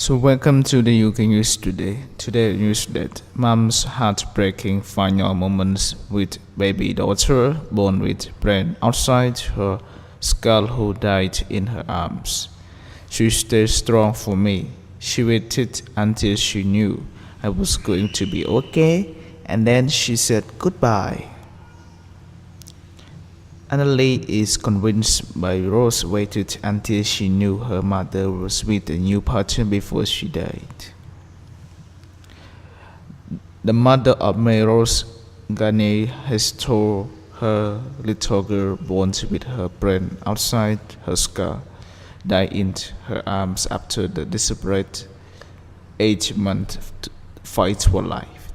So welcome to the UK News Today. Today news that mom's heartbreaking final moments with baby daughter born with brain outside her skull who died in her arms. She stayed strong for me. She waited until she knew I was going to be okay, and then she said goodbye. Analee is convinced May Rose waited until she knew her mother was with a new partner before she died. The mother of May Rose Gibney has told her little girl born with her brain outside her skull died in her arms after the desperate 8-month fight for life.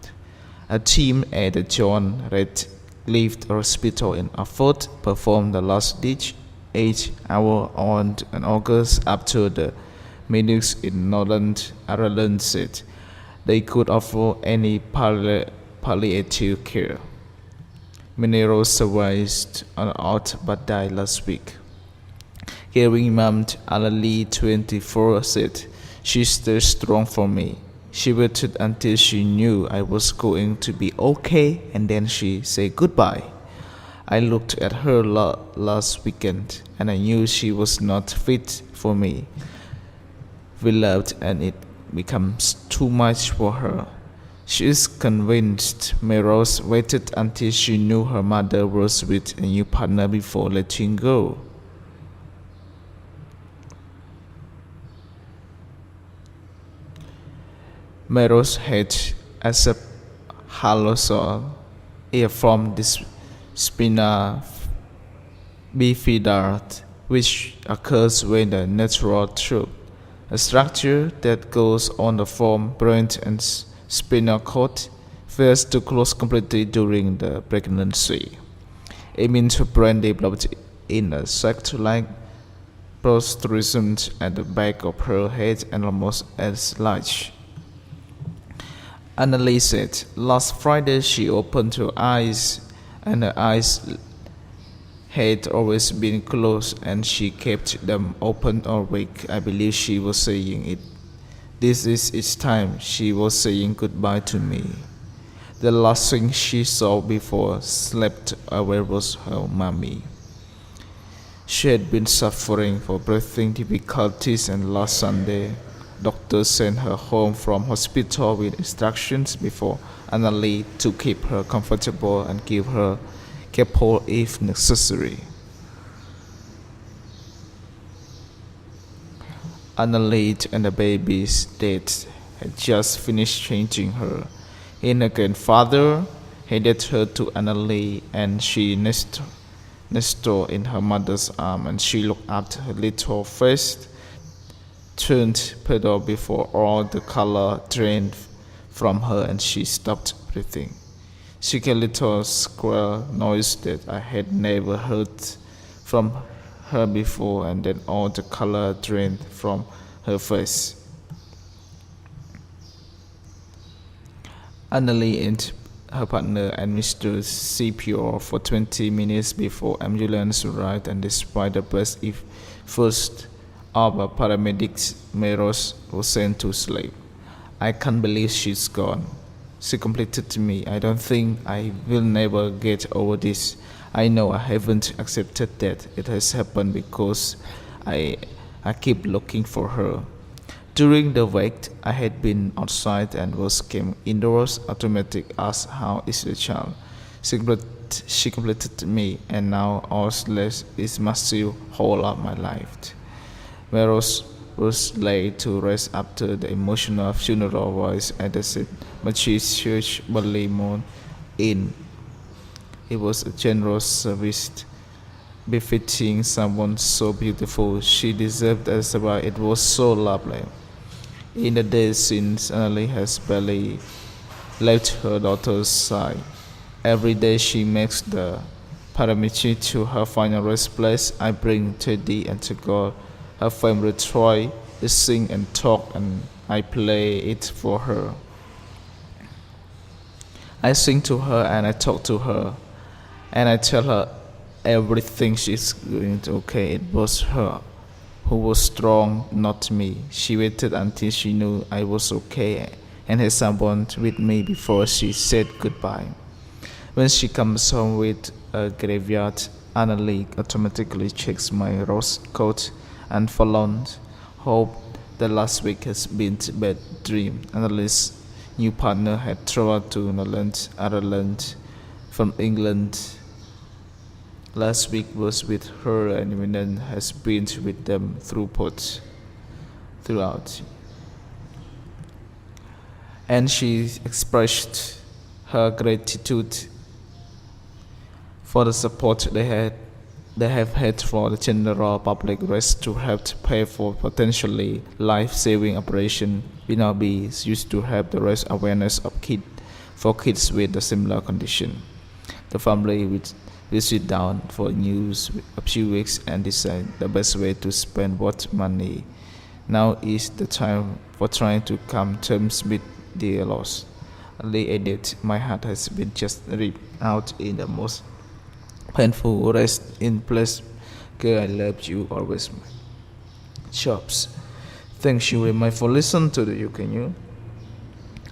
A team at the John Ratcliffe Hospital in Oxford performed the last-ditch 8-hour on August after the medics in Northern Ireland said they could offer any palliative care. May Rose survived on earth but died last week. Grieving mom Analee, 24, said, "She stayed strong for me. She waited until she knew I was going to be okay, and then she said goodbye. I looked at her last weekend, and I knew she was not fit for me. We loved, and it becomes too much for her." She is convinced May Rose waited until she knew her mother was with a new partner before letting go. May Rose had acephalosol, a form of spina bifida, which occurs when the natural tube, a structure that goes on the form brain and spinal cord, fails to close completely during the pregnancy. It means her brain developed in a sac-like protrusion at the back of her head and almost as large. Analee said, "Last Friday she opened her eyes, and her eyes had always been closed, and she kept them open all week. I believe she was saying it. This is its time. She was saying goodbye to me. The last thing she saw before slept away was her mommy. She had been suffering from breathing difficulties, and last Sunday, doctors sent her home from hospital with instructions before Analee to keep her comfortable and give her care if necessary." Analee and the baby's dad had just finished changing her. Her grandfather handed her to Analee, and she nestled in her mother's arm, and she looked up her little face, turned pale before all the color drained from her, and she stopped breathing. She gave a little squeal noise that I had never heard from her before, and then all the color drained from her face. Analee and her partner administered CPR for 20 minutes before ambulance arrived, and despite the best efforts of paramedics, May Rose was sent to sleep. "I can't believe she's gone. She completed me. I don't think I will never get over this. I know I haven't accepted that it has happened because I keep looking for her. During the wait, I had been outside and came indoors. Automatic asked how is the child. She completed me, and now all left is massive hole of my life." May Rose was laid to rest after the emotional funeral was at the St. Mary's Church, Ballymun Inn. It was a generous service befitting someone so beautiful. She deserved as well. It was so lovely. In the days since, Analee has barely left her daughter's side. Every day she makes the pilgrimage to her final rest place. I bring Teddy and to God her favorite toy. They sing and talk, and I play it for her. I sing to her and I talk to her, and I tell her everything she's doing okay. It was her who was strong, not me. She waited until she knew I was okay and had someone with me before she said goodbye. When she comes home with a graveyard, Analee automatically checks my rose coat and forlorn hope that last week has been a bad dream. Analee's new partner had traveled to Northern Ireland from England. Last week was with her and Winan has been with them throughout. And she expressed her gratitude for the support they have had for the general public rest to help pay for potentially life-saving operation. We now be used to have the raise awareness of kids with a similar condition. The family will sit down for news a few weeks and decide the best way to spend what money. Now is the time for trying to come terms with their loss. Lee added, my heart has been just ripped out in the most painful rest in place. Girl, I love you always. Shops. Thanks you very much for listening to the UK News.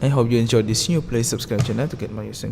I hope you enjoyed this new. Please subscribe channel to get more news.